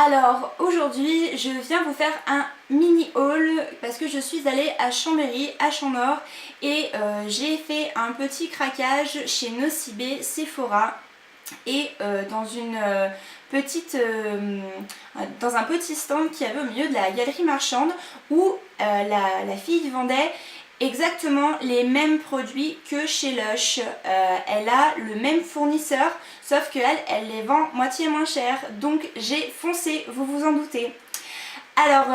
Alors aujourd'hui je viens vous faire un mini haul parce que je suis allée à Chambéry, à Champ-Nord et j'ai fait un petit craquage chez Nocibé Sephora et dans un petit stand qu'il y avait au milieu de la galerie marchande où la fille vendait exactement les mêmes produits que chez Lush. Elle a le même fournisseur, sauf qu'elle, elle les vend moitié moins cher. Donc j'ai foncé, vous vous en doutez. Alors,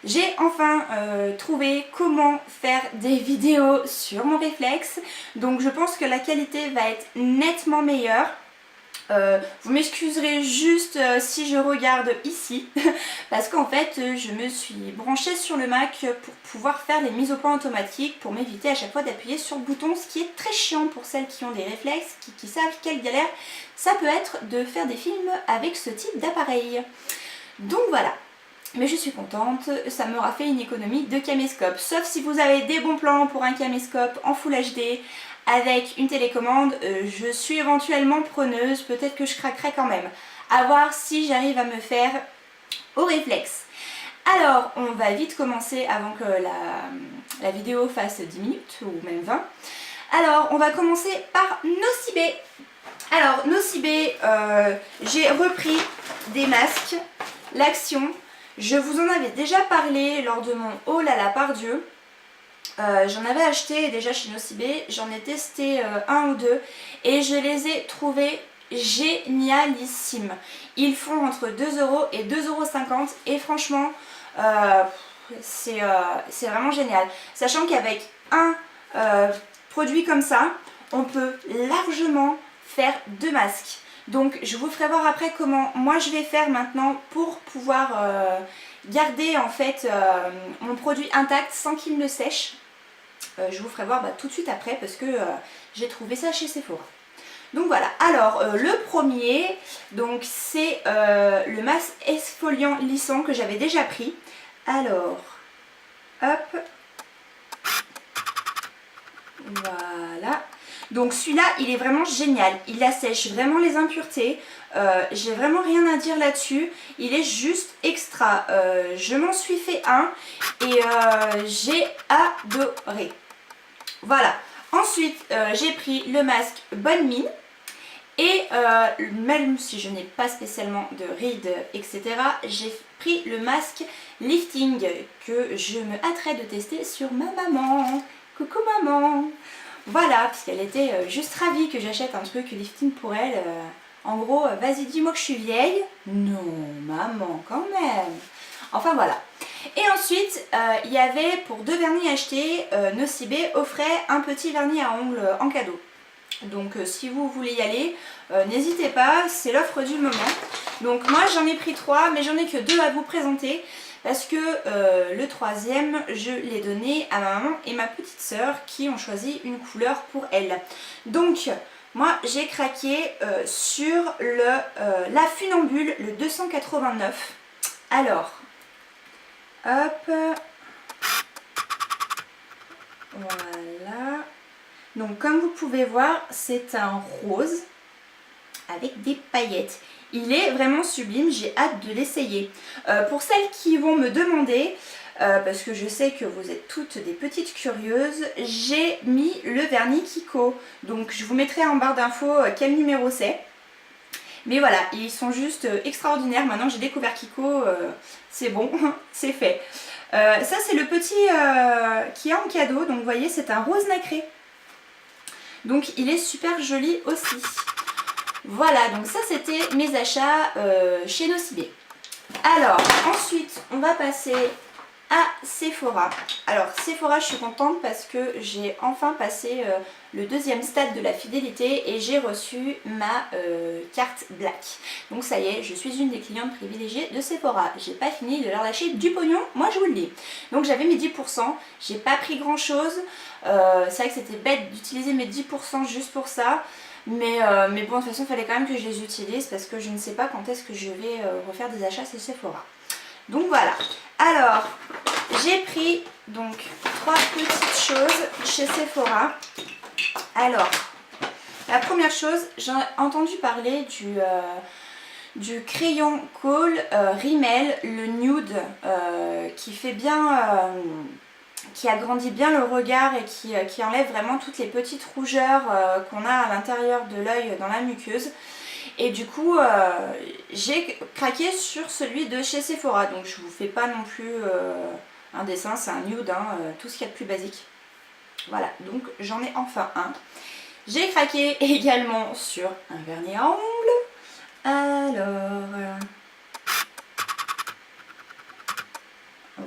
j'ai enfin trouvé comment faire des vidéos sur mon réflexe. Donc je pense que la qualité va être nettement meilleure. Vous m'excuserez juste si je regarde ici parce qu'en fait je me suis branchée sur le Mac pour pouvoir faire les mises au point automatiques pour m'éviter à chaque fois d'appuyer sur le bouton, ce qui est très chiant pour celles qui ont des réflexes, qui savent quelle galère ça peut être de faire des films avec ce type d'appareil. Donc voilà. Mais je suis contente, ça m'aura fait une économie de caméscope. Sauf si vous avez des bons plans pour un caméscope en Full HD avec une télécommande, je suis éventuellement preneuse, peut-être que je craquerai quand même. À voir si j'arrive à me faire au réflexe. Alors, on va vite commencer avant que la vidéo fasse 10 minutes ou même 20. Alors, on va commencer par Nocibé. Alors, Nocibé, j'ai repris des masques, l'Action. Je vous en avais déjà parlé lors de mon haul à la Pardieu. J'en avais acheté déjà chez Nocibé, j'en ai testé un ou deux et je les ai trouvés génialissimes. Ils font entre 2€ et 2,50€ et franchement c'est vraiment génial. Sachant qu'avec un produit comme ça, on peut largement faire 2 masques. Donc je vous ferai voir après comment moi je vais faire maintenant pour pouvoir garder en fait mon produit intact sans qu'il ne sèche. Je vous ferai voir tout de suite après parce que j'ai trouvé ça chez Sephora. Donc voilà, alors le premier, donc c'est le masque exfoliant lissant que j'avais déjà pris. Alors, hop, voilà. Donc celui-là, il est vraiment génial. Il assèche vraiment les impuretés. J'ai vraiment rien à dire là-dessus. Il est juste extra. Je m'en suis fait un et j'ai adoré. Voilà. Ensuite, j'ai pris le masque Bonne Mine. Et même si je n'ai pas spécialement de rides, etc., j'ai pris le masque Lifting que je me hâterais de tester sur ma maman. Coucou maman! Voilà, parce qu'elle était juste ravie que j'achète un truc lifting pour elle. En gros, vas-y dis-moi que je suis vieille. Non, maman, quand même. Enfin voilà. Et ensuite, il y avait pour 2 vernis achetés, Nocibé offrait un petit vernis à ongles en cadeau. Donc si vous voulez y aller, n'hésitez pas, c'est l'offre du moment. Donc moi j'en ai pris 3, mais j'en ai que 2 à vous présenter. Parce que le troisième, je l'ai donné à ma maman et ma petite sœur qui ont choisi une couleur pour elles. Donc, moi j'ai craqué sur la Funambule, le 289. Alors, hop, voilà. Donc comme vous pouvez voir, c'est un rose avec des paillettes. Il est vraiment sublime, j'ai hâte de l'essayer. Pour celles qui vont me demander, parce que je sais que vous êtes toutes des petites curieuses, j'ai mis le vernis Kiko. Donc je vous mettrai en barre d'infos quel numéro c'est. Mais voilà, ils sont juste extraordinaires. Maintenant que j'ai découvert Kiko, c'est bon, c'est fait. Ça c'est le petit qui est en cadeau, donc vous voyez c'est un rose nacré. Donc il est super joli aussi. Voilà, donc ça c'était mes achats chez Nocibé. Alors, ensuite, on va passer à Sephora. Alors, Sephora, je suis contente parce que j'ai enfin passé le 2e stade de la fidélité et j'ai reçu ma carte Black. Donc ça y est, je suis une des clientes privilégiées de Sephora. J'ai pas fini de leur lâcher du pognon, moi je vous le dis. Donc j'avais mes 10%, j'ai pas pris grand chose. C'est vrai que c'était bête d'utiliser mes 10% juste pour ça. Mais bon, de toute façon, il fallait quand même que je les utilise parce que je ne sais pas quand est-ce que je vais refaire des achats chez Sephora. Donc voilà. Alors, j'ai pris donc 3 petites choses chez Sephora. Alors, la première chose, j'ai entendu parler du crayon Kohl Rimmel, le nude, qui fait bien, qui agrandit bien le regard et qui enlève vraiment toutes les petites rougeurs qu'on a à l'intérieur de l'œil dans la muqueuse. Et du coup, j'ai craqué sur celui de chez Sephora, donc je vous fais pas non plus un dessin, c'est un nude, hein, tout ce qu'il y a de plus basique. Voilà, donc j'en ai enfin un. J'ai craqué également sur un vernis à ongles. Alors,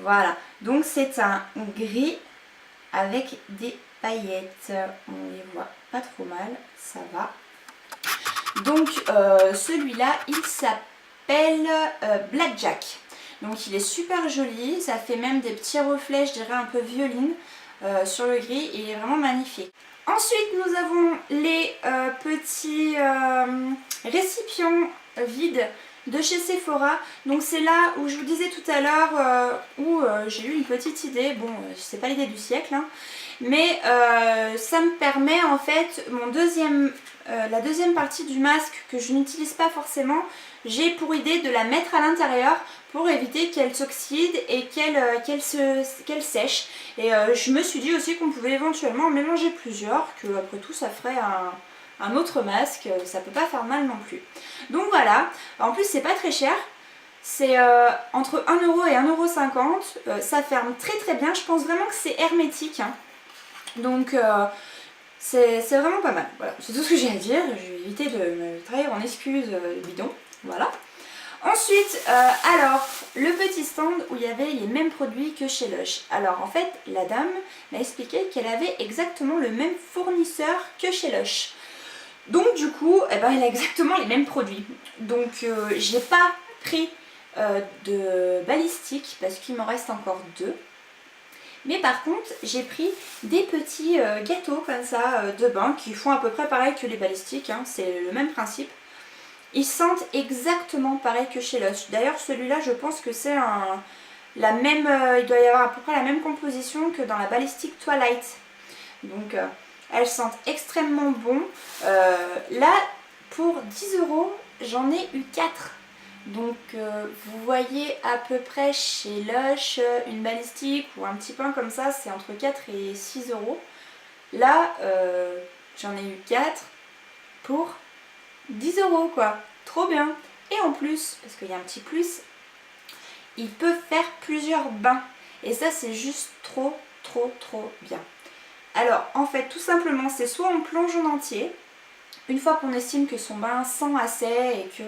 voilà, donc c'est un gris avec des paillettes. On les voit pas trop mal, ça va. Donc celui-là, il s'appelle Blackjack. Donc il est super joli, ça fait même des petits reflets, je dirais un peu violine sur le gris, et il est vraiment magnifique. Ensuite nous avons les petits récipients vides de chez Sephora. Donc c'est là où je vous disais tout à l'heure où j'ai eu une petite idée, bon c'est pas l'idée du siècle, hein, mais ça me permet en fait la deuxième partie du masque que je n'utilise pas forcément, j'ai pour idée de la mettre à l'intérieur pour éviter qu'elle s'oxyde et qu'elle sèche. Et je me suis dit aussi qu'on pouvait éventuellement en mélanger plusieurs, que après tout ça ferait un autre masque, ça peut pas faire mal non plus. Donc voilà, en plus c'est pas très cher, c'est entre 1€ et 1,50€, ça ferme très très bien, je pense vraiment que c'est hermétique, hein. Donc c'est vraiment pas mal, voilà, c'est tout ce que j'ai à dire, je vais éviter de me trahir en excuses bidon, voilà. Ensuite, alors, le petit stand où il y avait les mêmes produits que chez Lush. Alors en fait, la dame m'a expliqué qu'elle avait exactement le même fournisseur que chez Lush. Donc du coup, eh ben, elle a exactement les mêmes produits. Donc j'ai pas pris de balistique parce qu'il m'en reste encore 2. Mais par contre, j'ai pris des petits gâteaux comme ça de bain qui font à peu près pareil que les balistiques, hein, c'est le même principe. Ils sentent exactement pareil que chez Lush. D'ailleurs celui-là je pense que c'est la même, il doit y avoir à peu près la même composition que dans la balistique Twilight. Donc elles sentent extrêmement bon. Là pour 10€, j'en ai eu 4. Donc vous voyez à peu près chez Lush une balistique ou un petit pain comme ça, c'est entre 4 et 6€. Là j'en ai eu 4 pour 10€ quoi, trop bien. Et en plus, parce qu'il y a un petit plus, il peut faire plusieurs bains. Et ça c'est juste trop bien. Alors en fait tout simplement c'est soit on plonge en entier, une fois qu'on estime que son bain sent assez et que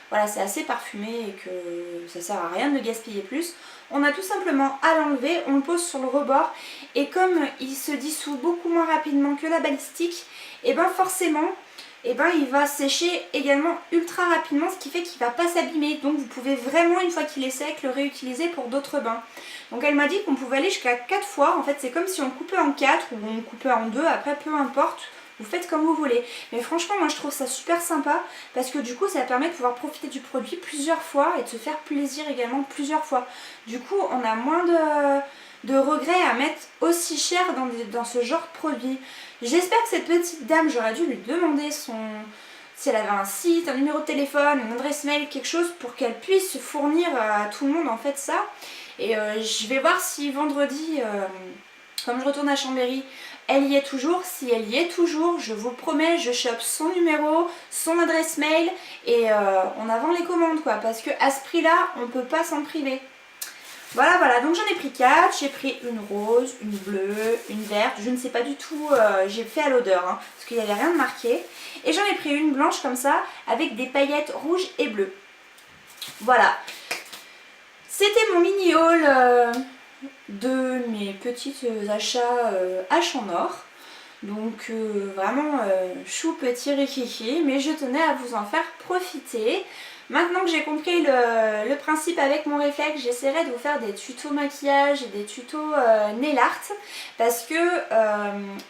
voilà, c'est assez parfumé et que ça sert à rien de gaspiller plus, on a tout simplement à l'enlever, on le pose sur le rebord et comme il se dissout beaucoup moins rapidement que la balistique, et ben forcément il va sécher également ultra rapidement, ce qui fait qu'il ne va pas s'abîmer. Donc vous pouvez vraiment, une fois qu'il est sec, le réutiliser pour d'autres bains. Donc elle m'a dit qu'on pouvait aller jusqu'à 4 fois. En fait c'est comme si on coupait en 4 ou on coupait en 2, après peu importe. Vous faites comme vous voulez. Mais franchement moi je trouve ça super sympa parce que du coup ça permet de pouvoir profiter du produit plusieurs fois et de se faire plaisir également plusieurs fois. Du coup on a moins de regrets à mettre aussi cher dans ce genre de produit. J'espère que cette petite dame, j'aurais dû lui demander si elle avait un site, un numéro de téléphone, une adresse mail, quelque chose pour qu'elle puisse fournir à tout le monde en fait ça. Et je vais voir si vendredi, comme je retourne à Chambéry, elle y est toujours. Si elle y est toujours, je vous promets, je chope son numéro, son adresse mail et on a vend les commandes quoi. Parce que à ce prix là, on peut pas s'en priver. Voilà, donc j'en ai pris 4, j'ai pris une rose, une bleue, une verte, je ne sais pas du tout, j'ai fait à l'odeur, hein, parce qu'il n'y avait rien de marqué. Et j'en ai pris une blanche comme ça, avec des paillettes rouges et bleues. Voilà, c'était mon mini haul de mes petits achats H en or. Donc vraiment chou petit rikiki, mais je tenais à vous en faire profiter. Maintenant que j'ai compris le principe avec mon réflexe, j'essaierai de vous faire des tutos maquillage et des tutos nail art parce que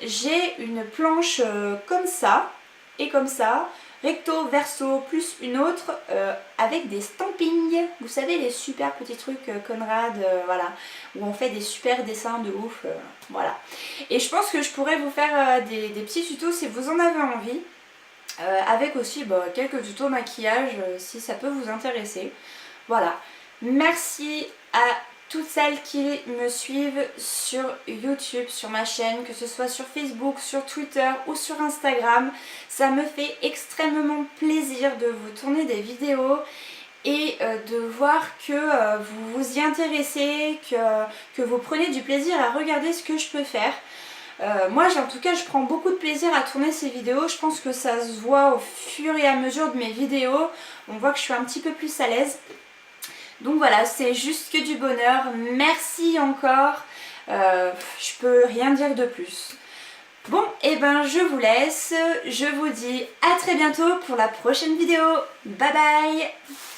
j'ai une planche comme ça et comme ça, recto, verso, plus une autre avec des stampings. Vous savez les super petits trucs Conrad, voilà, où on fait des super dessins de ouf, voilà. Et je pense que je pourrais vous faire des petits tutos si vous en avez envie. avec aussi quelques tutos maquillage si ça peut vous intéresser. Voilà, merci à toutes celles qui me suivent sur YouTube, sur ma chaîne, que ce soit sur Facebook, sur Twitter ou sur Instagram. Ça me fait extrêmement plaisir de vous tourner des vidéos et de voir que vous vous y intéressez, que vous prenez du plaisir à regarder ce que je peux faire. Moi en tout cas je prends beaucoup de plaisir à tourner ces vidéos, je pense que ça se voit au fur et à mesure de mes vidéos, on voit que je suis un petit peu plus à l'aise. Donc voilà, c'est juste que du bonheur, merci encore, je peux rien dire de plus. Bon, et ben je vous laisse, je vous dis à très bientôt pour la prochaine vidéo, bye bye.